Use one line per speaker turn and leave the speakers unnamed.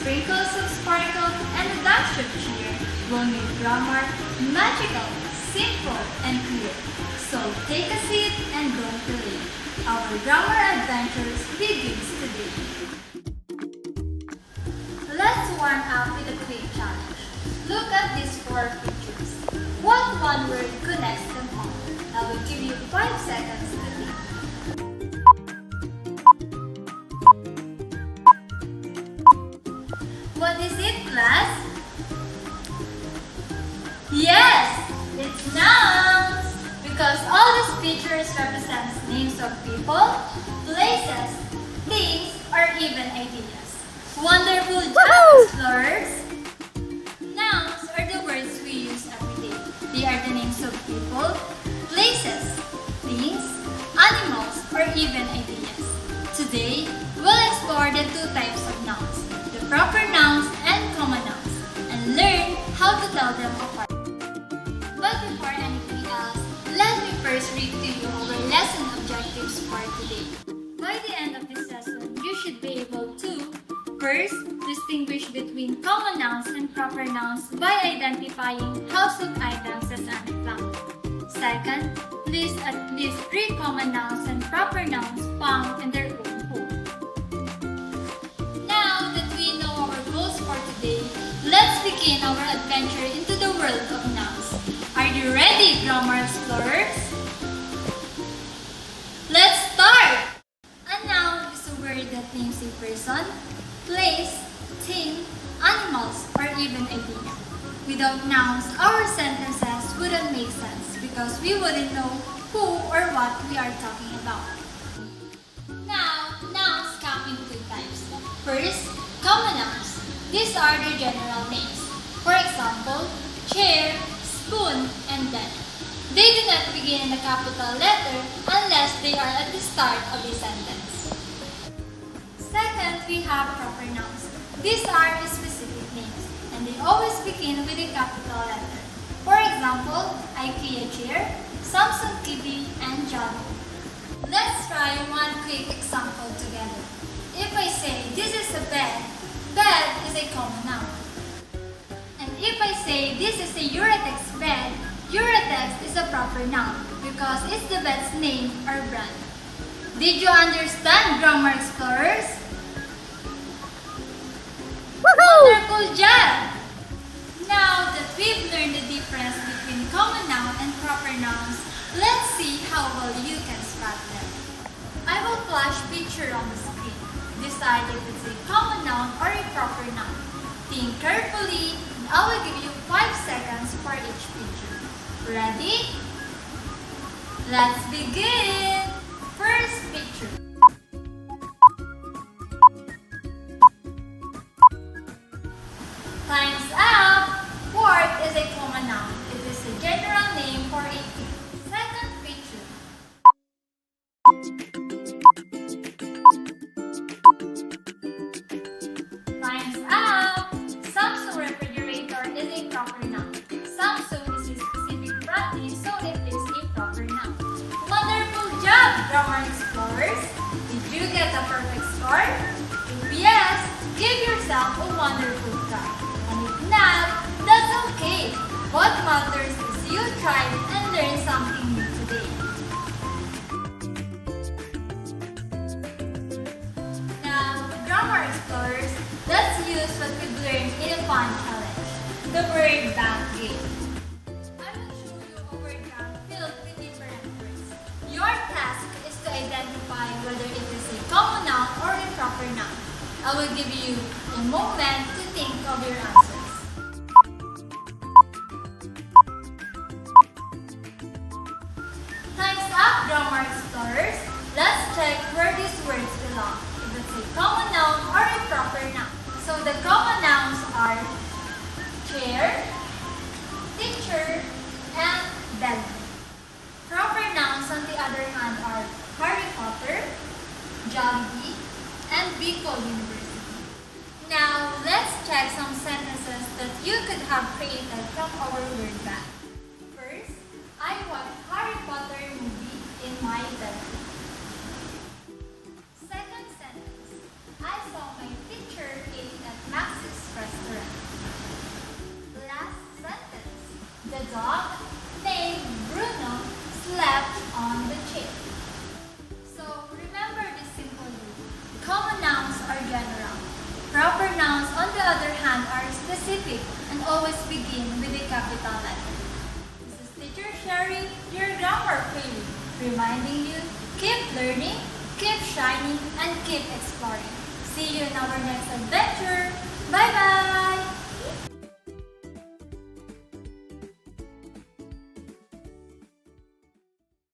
sprinkles of sparkle, and a dash of cheer will make grammar magical, simple, and clear. So take a seat and don't delay. Our grammar adventures begins today. Let's warm up with a quick challenge. Look at these 4 pictures. What one word connects them all? I will give you 5 seconds to think. What is it, class? Yes, it's nouns! Because all these pictures represents names of people, places, things, or even ideas. Wonderful job, explorers! Nouns are the words we use every day. They are the names of people, places, things, animals, or even ideas. Today, we'll explore the 2 types of nouns, the proper nouns and common nouns, and learn how to tell them apart. But before anything else, let me first read to you our lesson objectives for today. By the end of this lesson, you should be able to first, distinguish between common nouns and proper nouns by identifying household items as an example. Second, list at least 3 common nouns and proper nouns found in their own home. Now that we know our goals for today, let's begin our adventure into the world of nouns. Are you ready, grammar explorers? Let's start! A noun is a word that names a person, place, thing, animals, or even idea. Without nouns, our sentences wouldn't make sense because we wouldn't know who or what we are talking about. Now, nouns come in 2 types. First, common nouns. These are their general names. For example, chair, spoon, and bed. They do not begin in a capital letter unless they are at the start of a sentence. Second, we have proper nouns. These are specific names, and they always begin with a capital letter. For example, IKEA chair, Samsung TV, and Jolly. Let's try one quick example together. If I say, this is a bed, bed is a common noun. And if I say, this is a Uratex bed, Uratex is a proper noun because it's the bed's name or brand. Did you understand, grammar explorers? Wonderful job! Now that we've learned the difference between common noun and proper nouns, let's see how well you can spot them. I will flash picture on the screen. Decide if it's a common noun or a proper noun. Think carefully, and I will give you 5 seconds for each picture. Ready? Let's begin! First picture. Time's up! Fork is a common noun. It is a general name for a thing. Second picture. Time's up! Samsung refrigerator is a proper noun. Samsung is a specific brand name, so it is a proper noun. Wonderful job, grammar explorers! Did you get a perfect score? If yes, give yourself a wonderful try. And if not, that's okay. What matters is you tried and learned something new today. Now, grammar explorers, let's use what we've learned in a fun challenge, the word bank game. I will show you a word bank filled with different words. Your task is to identify whether it is a common noun or a proper noun. I will give you a moment to think of your answers. Time's up, grammar explorers. Let's check where these words belong. If it's a common noun or a proper noun. So the common nouns are chair, teacher, and bed. Proper nouns on the other hand are Harry Potter, Jollibee, and Bicol University. Now, let's check some sentences that you could have created from our word bank. First, I watched Harry Potter movie in my bedroom. Second sentence, I saw my teacher eating at Max are general. Proper nouns, on the other hand, are specific and always begin with a capital letter. This is Teacher Sherry, your grammar queen, reminding you, keep learning, keep shining, and keep exploring. See you in our next adventure. Bye-bye!